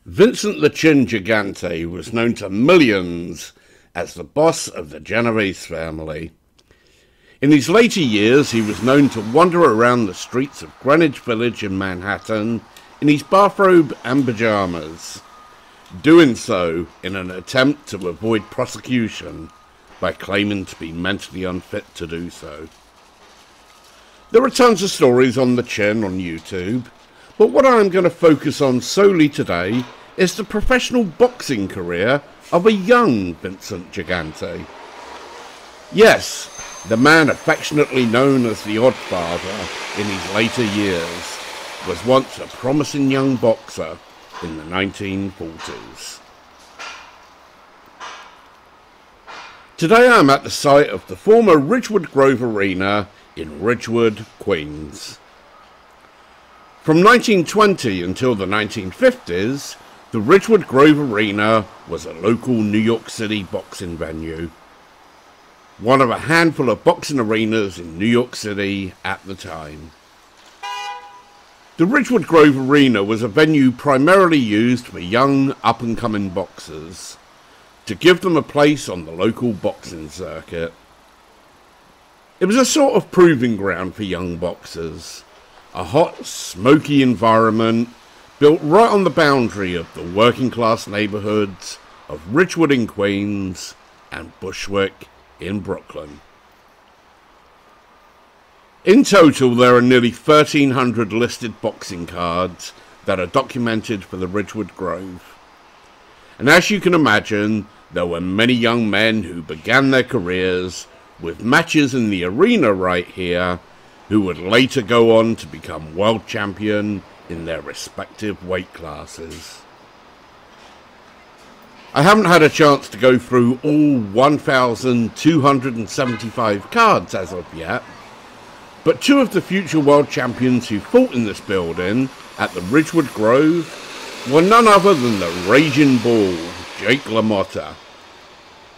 Vincent The Chin Gigante was known to millions as the boss of the Genovese family. In his later years, he was known to wander around the streets of Greenwich Village in Manhattan in his bathrobe and pajamas, doing so in an attempt to avoid prosecution by claiming to be mentally unfit to do so. There are tons of stories on the Chin on YouTube, but what I'm going to focus on solely today is the professional boxing career of a young Vincent Gigante. Yes, the man affectionately known as the Oddfather in his later years was once a promising young boxer in the 1940s. Today I'm at the site of the former Ridgewood Grove Arena in Ridgewood, Queens. From 1920 until the 1950s, the Ridgewood Grove Arena was a local New York City boxing venue, one of a handful of boxing arenas in New York City at the time. The Ridgewood Grove Arena was a venue primarily used for young up-and-coming boxers, to give them a place on the local boxing circuit. It was a sort of proving ground for young boxers, a hot, smoky environment built right on the boundary of the working-class neighborhoods of Ridgewood in Queens and Bushwick in Brooklyn. In total, there are nearly 1,300 listed boxing cards that are documented for the Ridgewood Grove. And as you can imagine, there were many young men who began their careers with matches in the arena right here, who would later go on to become world champion in their respective weight classes. I haven't had a chance to go through all 1,275 cards as of yet, but two of the future world champions who fought in this building at the Ridgewood Grove were none other than the Raging Bull, Jake LaMotta,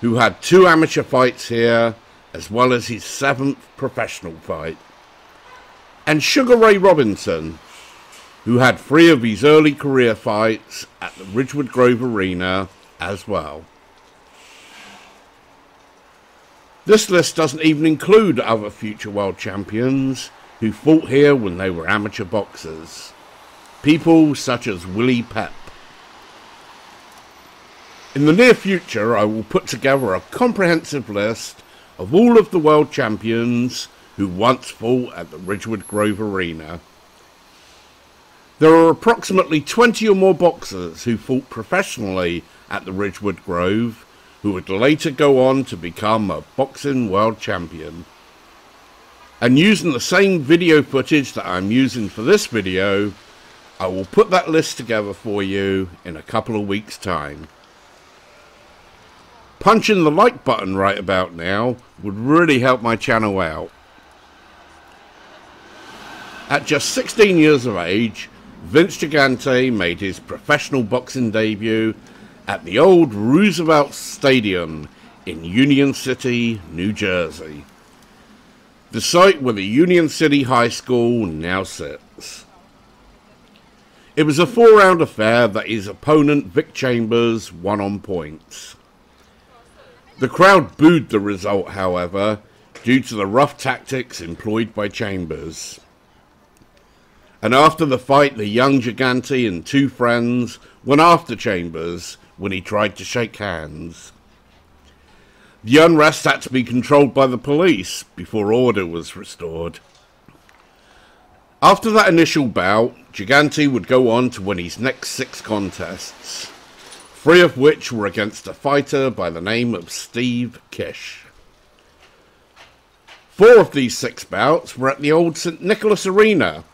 who had 2 amateur fights here, as well as his 7th professional fight, and Sugar Ray Robinson, who had 3 of his early career fights at the Ridgewood Grove Arena as well. This list doesn't even include other future world champions who fought here when they were amateur boxers, people such as Willie Pep. In the near future, I will put together a comprehensive list of all of the world champions who once fought at the Ridgewood Grove Arena. There are approximately 20 or more boxers who fought professionally at the Ridgewood Grove who would later go on to become a boxing world champion. And using the same video footage that I'm using for this video, I will put that list together for you in a couple of weeks' time. Punching the like button right about now would really help my channel out. At just 16 years of age, Vince Gigante made his professional boxing debut at the old Roosevelt Stadium in Union City, New Jersey, the site where the Union City High School now sits. It was a 4-round affair that his opponent Vic Chambers won on points. The crowd booed the result, however, due to the rough tactics employed by Chambers. And after the fight, the young Gigante and 2 friends went after Chambers when he tried to shake hands. The unrest had to be controlled by the police before order was restored. After that initial bout, Gigante would go on to win his next 6 contests, 3 of which were against a fighter by the name of Steve Kish. 4 of these 6 bouts were at the old St. Nicholas Arena,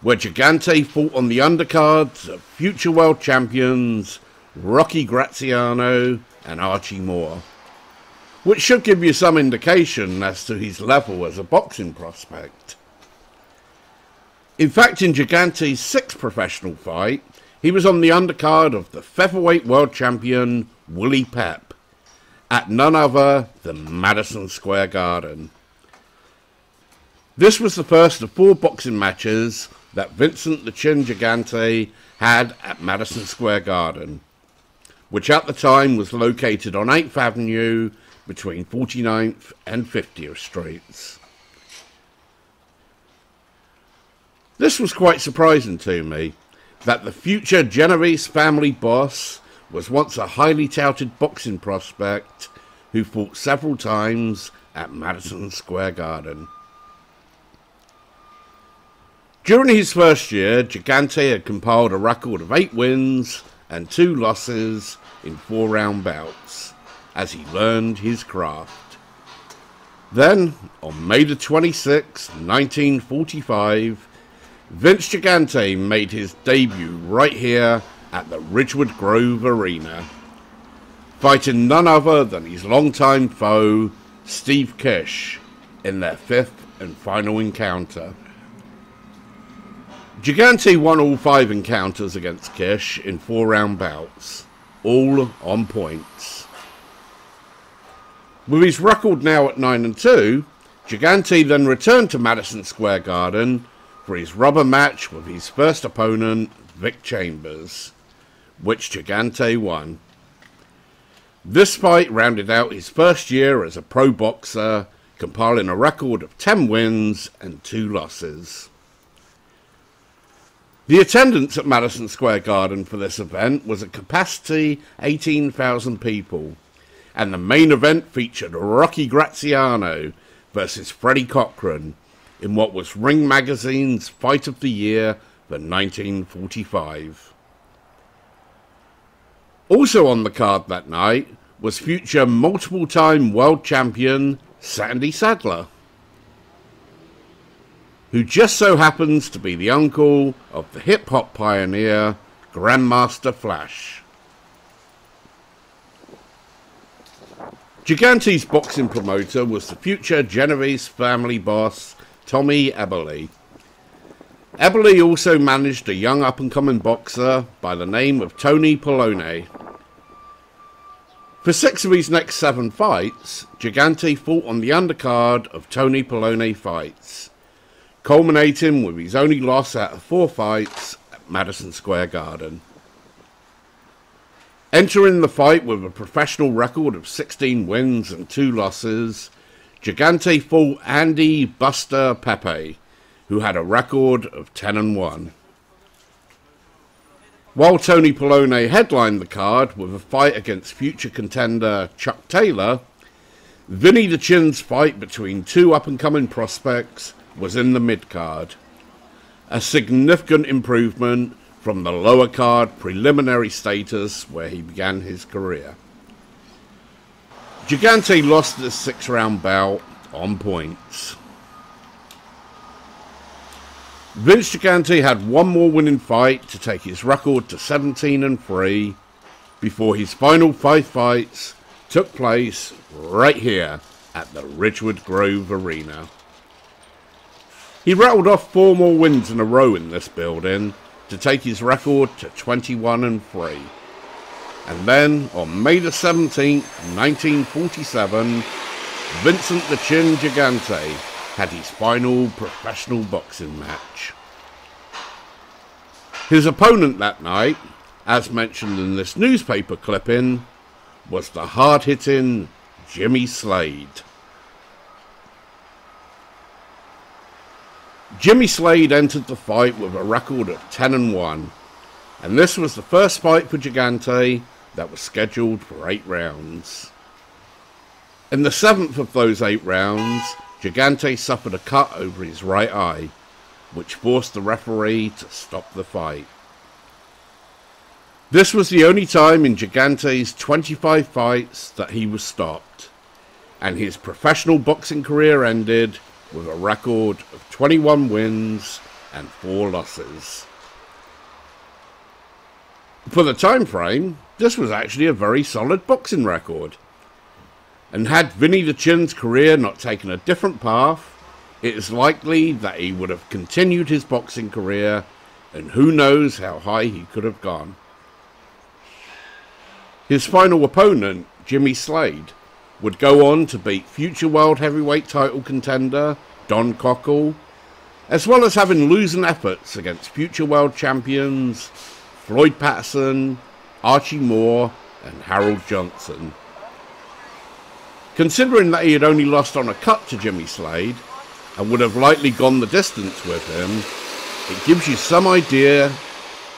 where Gigante fought on the undercards of future world champions Rocky Graziano and Archie Moore, which should give you some indication as to his level as a boxing prospect. In fact, in Gigante's 6th professional fight, he was on the undercard of the featherweight world champion Willie Pep, at none other than Madison Square Garden. This was the first of 4 boxing matches that Vincent The Chin Gigante had at Madison Square Garden, which at the time was located on 8th Avenue between 49th and 50th Streets. This was quite surprising to me, that the future Genovese family boss was once a highly touted boxing prospect who fought several times at Madison Square Garden. During his first year, Gigante had compiled a record of 8 wins and 2 losses in 4-round bouts, as he learned his craft. Then, on May the 26th, 1945, Vince Gigante made his debut right here at the Ridgewood Grove Arena, fighting none other than his longtime foe, Steve Kish, in their 5th and final encounter. Gigante won all 5 encounters against Kish in 4-round bouts, all on points. With his record now at 9-2, Gigante then returned to Madison Square Garden for his rubber match with his first opponent, Vic Chambers, which Gigante won. This fight rounded out his first year as a pro boxer, compiling a record of 10 wins and 2 losses. The attendance at Madison Square Garden for this event was a capacity 18,000 people, and the main event featured Rocky Graziano versus Freddie Cochran in what was Ring Magazine's Fight of the Year for 1945. Also on the card that night was future multiple-time world champion Sandy Sadler, who just so happens to be the uncle of the hip-hop pioneer, Grandmaster Flash. Gigante's boxing promoter was the future Genovese family boss, Tommy Eberly. Eberly also managed a young up-and-coming boxer by the name of Tony Polone. For 6 of his next 7 fights, Gigante fought on the undercard of Tony Polone fights, culminating with his only loss out of 4 fights at Madison Square Garden. Entering the fight with a professional record of 16 wins and 2 losses, Gigante fought Andy Buster Pepe, who had a record of 10-1. While Tony Polone headlined the card with a fight against future contender Chuck Taylor, Vinny the Chin's fight between 2 up-and-coming prospects was in the mid-card, a significant improvement from the lower card preliminary status where he began his career. Gigante lost this 6-round bout on points. Vince Gigante had one more winning fight to take his record to 17-3 before his final 5 fights took place right here at the Ridgewood Grove Arena. He rattled off 4 more wins in a row in this building to take his record to 21-3. And then, on May the 17th, 1947, Vincent The Chin Gigante had his final professional boxing match. His opponent that night, as mentioned in this newspaper clipping, was the hard-hitting Jimmy Slade. Jimmy Slade entered the fight with a record of 10-1, and this was the first fight for Gigante that was scheduled for 8 rounds. In the 7th of those 8 rounds, Gigante suffered a cut over his right eye, which forced the referee to stop the fight. This was the only time in Gigante's 25 fights that he was stopped, and his professional boxing career ended with a record of 21 wins and 4 losses. For the time frame, this was actually a very solid boxing record. And had Vinny the Chin's career not taken a different path, it is likely that he would have continued his boxing career, and who knows how high he could have gone. His final opponent, Jimmy Slade, would go on to beat future world heavyweight title contender Don Cockle, as well as having losing efforts against future world champions Floyd Patterson, Archie Moore and Harold Johnson. Considering that he had only lost on a cut to Jimmy Slade and would have likely gone the distance with him, it gives you some idea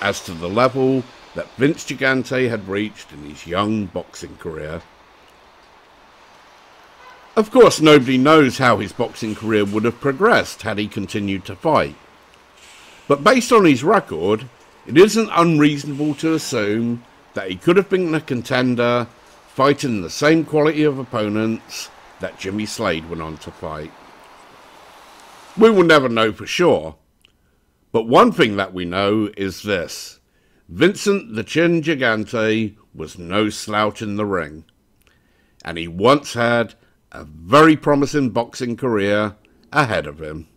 as to the level that Vince Gigante had reached in his young boxing career. Of course, nobody knows how his boxing career would have progressed had he continued to fight. But based on his record, it isn't unreasonable to assume that he could have been a contender fighting the same quality of opponents that Jimmy Slade went on to fight. We will never know for sure, but one thing that we know is this: Vincent The Chin Gigante was no slouch in the ring, and he once had a very promising boxing career ahead of him.